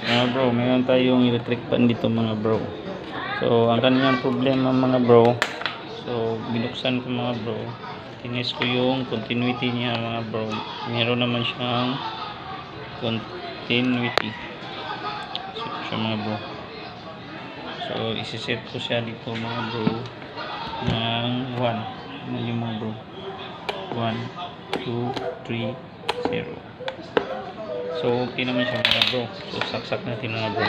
Mga bro, meron tayong electric fan dito mga bro. So ang kanyang problema mga bro, so binuksan ko mga bro, tinis ko yung continuity niya mga bro. Meron naman siyang continuity, so siya mga bro. So isiset ko siya dito mga bro ng 1. Ano yung mga bro, 1, 2, 3, 0. So okay naman siya mga bro. So saksak natin mga bro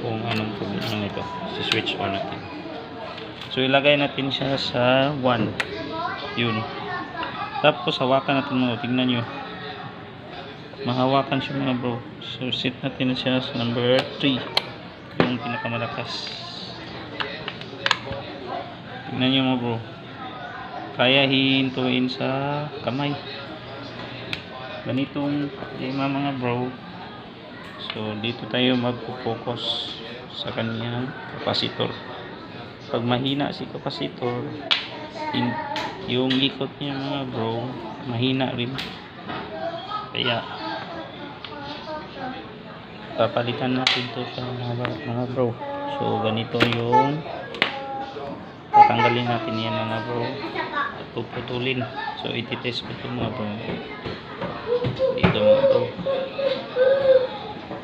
kung anong problema nito. Si switch on natin. So ilagay natin siya sa 1. Yun. Tapos hawakan natin mga, tingnan nyo, mahawakan siya mga bro. So set natin siya sa number 3, yung pinakamalakas. Tingnan nyo mga bro, kaya hihintuin sa kamay. Ganitong tema mga bro. So dito tayo magpo-focus sa kanyang capacitor. Pag mahina si capacitor, yung likot niya mga bro mahina rin, kaya papalitan natin to sa mga bro. So ganito yung tatanggalin natin yan mga bro at puputulin. So ititest ko ito mga bro dito mga bro.